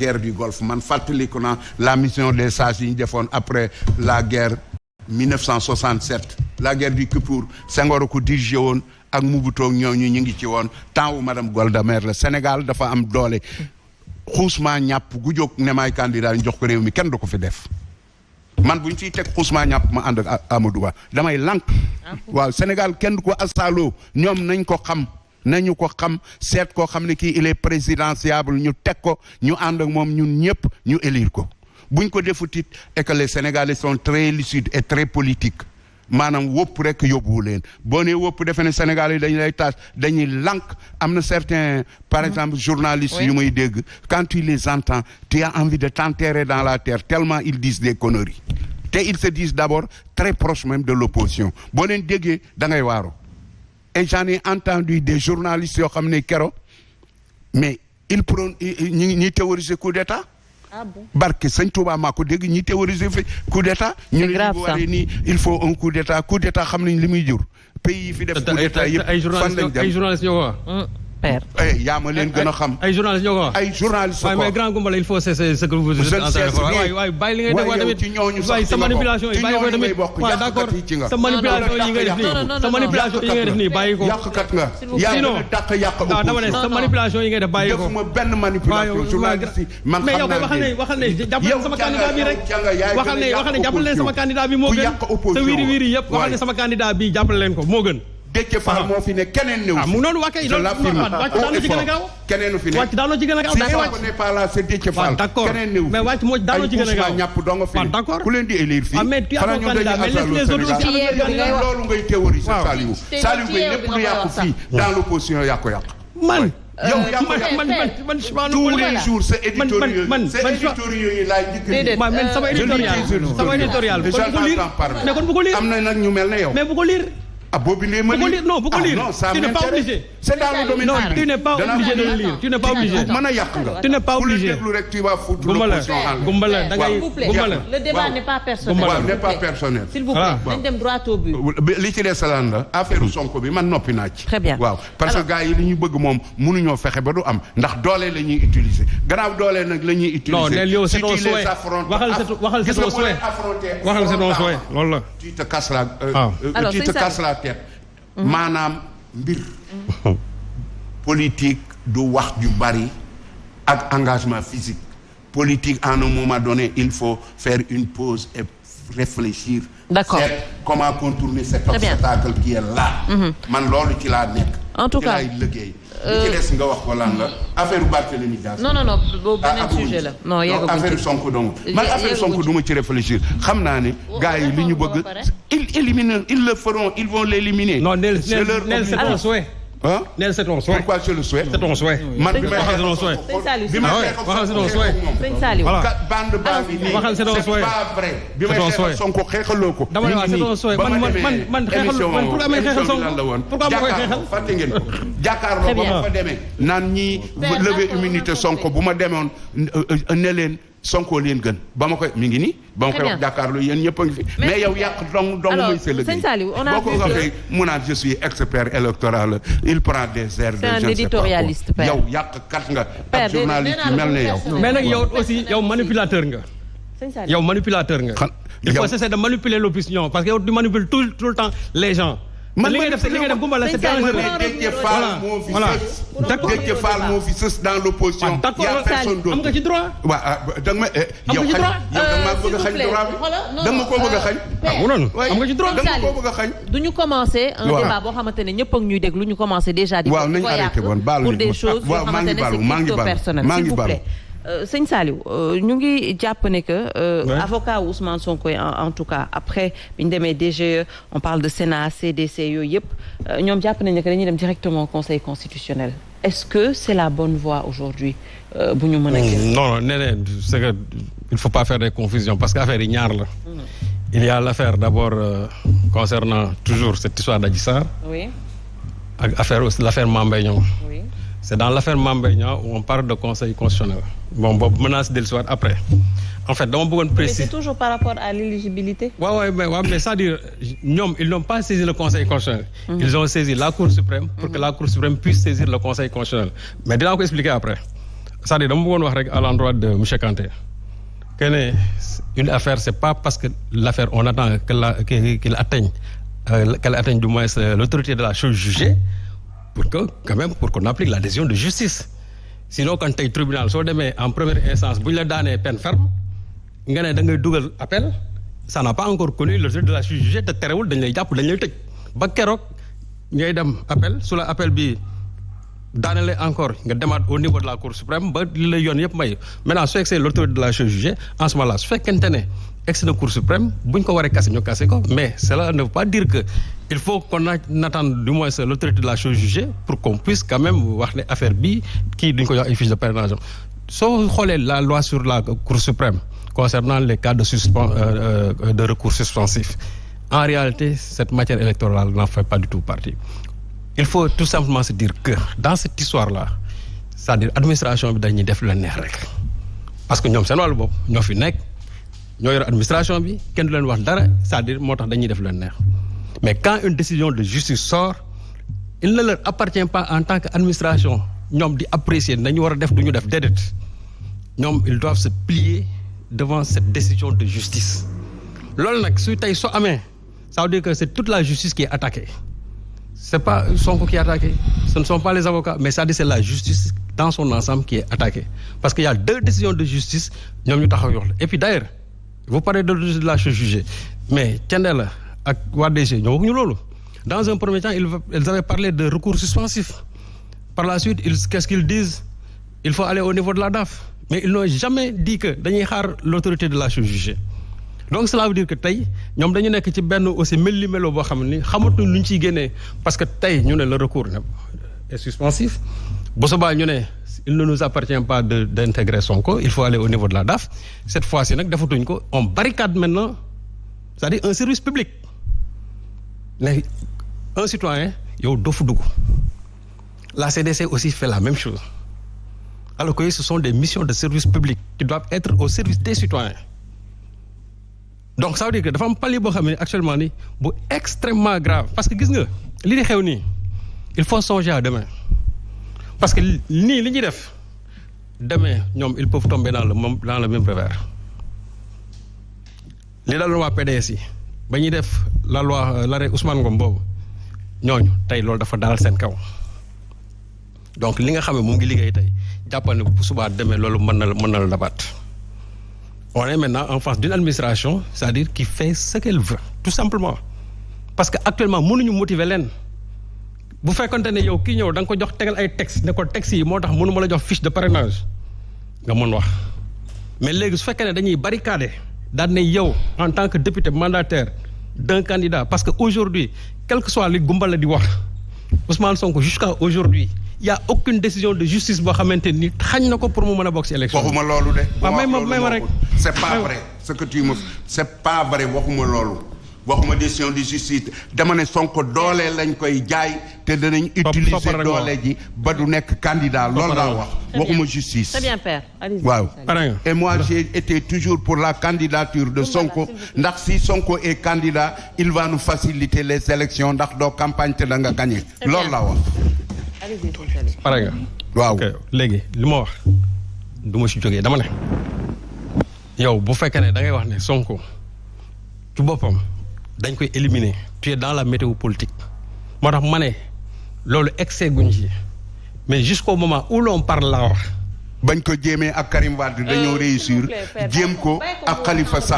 guerre du Golfe man fàttaliku naa la mission des sages yi ñu defoon après la guerre 1967 la guerre du Kippour Senghor ko dirigé woon ak Mobutu ñooñu ñu ngi ci woon temps wu madame Golda Meir la Sénégal dafa am doole xuusmaa ñàpp gu jóg ne maay candidat ñu jox ko réew mi kenn du ko fi def man bu ñu fiy teg xuusmaa ñàpp ma ànd ak Amadou Ba damay lànk waaw Sénégal kenn du ko asaaloo ñoom nañ ko xam nañu ko xam seet koo xam ne kii il est présidentiable ñu teg ko ñu ànd ak moom ñun ñëpp ñu élire ko buñ ko defutit et que les Sénégalais sont très lucides et très politiques maanaam wópp rek yóbbuwu leen boo nee wópp defe ne Sénégal yi dañu lay taas dañuy lànk am na certains par exemple journalistes yu muy dégg quand tu les entends tu as envie de t'enterrer dans la terre tellement ils disent des conneries te ils se disent d'abord très proches même de l'opposition boo leen déggee da ngay waaru et j'en ai entendu des journalistes yoo xam ne kero mais ils prônent ñi théoriser coup d'état barke sëñ Touba maa ko dégg ñi théoriser fi coup d'état ñu ne bu waree nii il faut un coup d'état xam nañ li muy jur pays yi fi def coup d'état yëpp fan lañ dem ay journalistes ñoo ko wax père yaa ma leen gën a xam ay journalistes ñoo ko wax ay journalistes waaye mais grand Goumbala il faut cesser ce que vous dites waay bàyyi li ngay def waaye tamit waaye sa manipulation yi bàyyi ko tamit waaw d'accord sa manipulation yi ngay def nii sa manipulation yi ngay def nii bàyyi ko yàqkat nga yaa ngi dàq yàq waaw dama ne sa manipulation yi ngay def bàyyi ko defuma benn manipulation journaliste yi man mais yow kay waxal ne jàppale sama candidat bi rek waxal ne jàppale leen sama candidat bi moo gën sa wiiri wiiri yëpp waxal ne sama candidat bi jàppale leen ko moo gën Déthié Fall moo fi ne keneen néew. mu noonu waa kay loolu wàcc daanoo ci gën a gaaw. keneen fi ne wàcc daanoo ci gën a gaaw. d'accord si n'est pas là c'est Déthié Fall. d'accord keneen néew. mais wàcc moo daanoo ci gën a gaaw. ñàpp dong fi ne. d'accord ku leen di élire fii. mais tu as ton candidat mais laisse les autres aussi avec le candidat. loolu ngay théoriser Saliou. Saliou Gueye lépp lu yàqu fii dans l'opposition yaa ko yàq. man. yow yaa ko yàq tous les jours c'est éditorial yi laay njëkk man sama éditorial mais kon bu ko lire am na nag ñu mel ne yow mais bu ko lire ah boo bindee ma lire non bu ko lire tu n'es pas obligé. c'est dans le domaine public. tu n'es pas obligé de le lire tu n'es pas obligé. mën a yàq nga. tu n'es pas obligé. ku rek tu vas foutre l'opposition en l'air. Goumbala da ngay Goumbala. le débat n'est pas personnel. waaw n'est pas personnel. s'il vous plaît nañ dem droit au but. li ci des lan la affaire Sonko bi man noppi naa ci. très bien waaw parce que gars yi li ñu bëgg moom mënuñoo fexe ba du am ndax doole la ñuy utiliser gannaaw doole nag la ñuy utiliser. non neel yow c'est ton souhait waxal c'est ton souhait waxal c'est ton souhait loolu la. tu te casses la tête. maanaam mbir politique du wax ju bari ak engagement physique politique à un moment donné il faut faire une pause et réfléchir. d'accord comment contourner cet obstacle qui est là. man loolu ci laa nekk. en tout cas ci laay liggéey. li ci des nga wax ko lan la affaire Barthélémy Dias. non boobu beneen sujet la. non yeggaguñ ci affaire Sonko donc man affaire Sonko du ma ci réfléchir xam naa ne gars yi li ñu bëgg. ils le feront ils vont l'éliminer. non neel c'est ton souhait. ah neel c'est ton souhait. pourquoi c'est le souhait. c'est ton souhait. man bi may waxal c'est ton souhait. bi may waxal c'est ton souhait. sëñ Saliou bande baa ngi nii. waxal c'est ton souhait. c'est pas vrai. bi may xeexal Sonko xeexaloo ko. dama ne wax c'est ton souhait man xeexal man pour amee xeexal Sonko pourquoi ma koy xeexal. fàtte ngeen ko jàkkaarloo ba ma fa demee. naan ñii lever immunité Sonko bu ma demoon ne leen. Sonko leen gën ba ma koy mi ngi nii. ba ma koy wax jàkkaarloo yéen ñëpp a ngi fi. mais yow yàq dong muy sa liggéey. Sëñ Saliou on a boo ko waxee mu naan je suis expert électoral il prend des airs de c'est un éditorialiste père. yow yàq kat nga. ak journaliste yu mel ne yow. mais nag yow aussi yow manipulateur nga. yow manipulateur nga. il faut cesser de manipuler l'opinion parce que yow tu manipules tout le temps les gens. li ngay def Goumbala c'est dangereux. Déthié Fall moo fi sës dans l'opposition. d'accord am nga ci droit. waaw da nga ma yow xañ yow da nga maa bëgg a xañ droit bi da nga ma koo bëgg a xañ. am nga ci droit da nga ma koo bëgg a xañ. du ñu commencer un débat boo xamante ne ñëpp ak ñuy déglu ñu commencer déjà. di ko yàq pour des choses yoo xamante ne c'est crypto personnel s'il vous plaît. Sëñ Saliou ñu ngi jàpp ne que avocat Ousmane Sonko en tout cas après bi ñu demee DGE on parle de Sénat CDC yooyu yëpp ñoom jàpp nañ ne que dañuy dem directement au Conseil constitutionnel est-ce que c'est la bonne voie aujourd'hui bu ñu mën a gis. non c'est que il faut pas faire des confusions parce que affaire yi ñaar la. il y a l'affaire d'abord concernant toujours cette histoire d'Adji Sarr. oui. ak affaire aussi l'affaire Mame Mbaye Niang. oui. c'est dans l'affaire Mame Mbaye Niang où on parle de conseil constitutionnel. bon boobu mën naa si dellusiwaat après. en fait dama bëggoon préciser. mais c'est toujours par rapport à l'éligibilité. waaw mais c'est-à-dire ñoom ils n'ont pas saisi le conseil constitutionnel. ils ont saisi la Cour suprême. pour que la Cour suprême puisse saisir le conseil constitutionnel. mais dinaa ko expliquer après. c'est-à-dire dama bëggoon wax rek à l'endroit de monsieur Kanté que ne une affaire c'est pas parce que l'affaire on attend qu'elle atteigne du moins l'autorité de la chose jugée pour que quand même pour qu'on applique la décision de justice sinon quand tey tribunal soo demee en première instance bu ñu la daanee peine ferme nga ne da ngay dugal appel ça n'a pas encore connu l'autorité de la chose jugée te terewul dañ lay jàpp dañ lay tëj ba keroog ngay dem appel su la appel bi daanele encore nga demaat au niveau de la Cour suprême ba li lay yoon yëpp may maintenant su fekkee l'autorité de la chose jugée en ce moment là su fekkente ne ex na Cour suprême buñ ko waree kase ñu kase ko mais cela ne veut pas dire que il faut qu'on attende du moins l'autorité de la chose jugée pour qu'on puisse quand même wax ne affaire bi kii duñ ko jox ay fiche de parrainage soo xoolee la loi sur la Cour suprême concernant les cas de recours suspensif en réalité cette matière électorale n'en fait pas du tout partie. Il faut tout simplement se dire que dans cette histoire-là c'est-à-dire administration bi dañuy def la neex rek parce que ñoom seen wàllu bopp ñoo fi nekk ñoo yor administration bi kenn du leen wax dara c'est-à-dire moo tax dañuy def la neex mais quand une décision de justice sort il ne leur appartient pas en tant qu'administration ñoom di apprécier nañu war a def du ñu def déedéet ñoom ils doivent se plier devant cette décision de justice loolu nag su tey soo amee ça veut dire que c'est toute la justice qui est attaquée. C'est pas Sonko qui est attaqué, ce ne sont pas les avocats, mais ça dit c'est la justice dans son ensemble qui est attaquée. Parce qu'il y a deux décisions de justice, et puis d'ailleurs, vous parlez de la chose jugée, mais Tiendel et WADG, dans un premier temps, ils avaient parlé de recours suspensif. Par la suite, qu'est-ce qu'ils disent? Il faut aller au niveau de la DAF. Mais ils n'ont jamais dit que l'autorité de la chose jugée. Donc cela veut dire que tey ñoom dañu nekk ci benn aussi mel melo boo xam ni xamatuñ lu ñu ciy génnee parce que tey ñu ne le recours est suspensif bu subaa ñu ne il ne nous appartient pas d'intégrer Sonko il faut aller au niveau de la DAF cette fois-ci nag defatuñ ko on barricade maintenant c'est-à-dire un service public mais un citoyen yow doo fa dugg la CDC aussi fait la même chose alors que ce sont des missions de service public qui doivent être au service des citoyens. Donc ça veut dire que dafa am palier boo xam ne actuellement ni bu extrêmement grave parce que gis nga li di xew nii il faut songer à demain parce que nii li ñuy def demain ñoom ils peuvent tomber dans le même revers li daloon waa PDS yi ba ñuy def la loi l'arrêt Ousmane Ngom boobu ñooñu tey loolu dafa dalal seen kaw donc li nga xam ne mu ngi liggéey tey jàppal ne bu subaa demee loolu mën na la dabaat. On est maintenant en face d'une administration, c'est-à-dire qui fait ce qu'elle veut, tout simplement. Parce que actuellement mënuñu motiver leen bu fekkonte ne yow kii ñëw da nga ko jox tegal ay texte ne ko texte yi moo tax mënu ma la jox fiche de parrainage nga mën wax mais léegi su fekkee ne dañuy barricader daan ne yow en tant que député mandataire d'un candidat parce que aujourd'hui quel que soit li gumbal la di wax Ousmane Sonko jusqu'à aujourd'hui il y a aucune décision de justice boo xamante ni xañ na ko pour mu mën a bokk ci élection. waxuma loolu de. waaw may ma rek. c'est pas vrai ce que tu me c'est pas vrai waxuma loolu waxuma décision de justice dama ne Sonko doole lañ koy jaay te danañ utiliser doole ji ba du nekk candidat loolu laa wax. waxuma justice. Très bien père. Allez-y. waaw et moi j'ai été toujours pour la candidature de Sonko ndax si Sonko est candidat il va nous faciliter les élections ndax doo campagne te da nga gagner loolu laa wax. pare nga waaw léegi li ma wax du ma si jógee dama ne yow bu fekkee ne da ngay wax ne Sonko ci boppam dañ koy éliminer tu es dans la météo politique moo tax ma ne loolu excès guñ ci mais jusqu'au moment où l'on parle laa wax bañ ko jéemee ak Karim Wade dañoo réussir jéem ko ak Khalifa Sall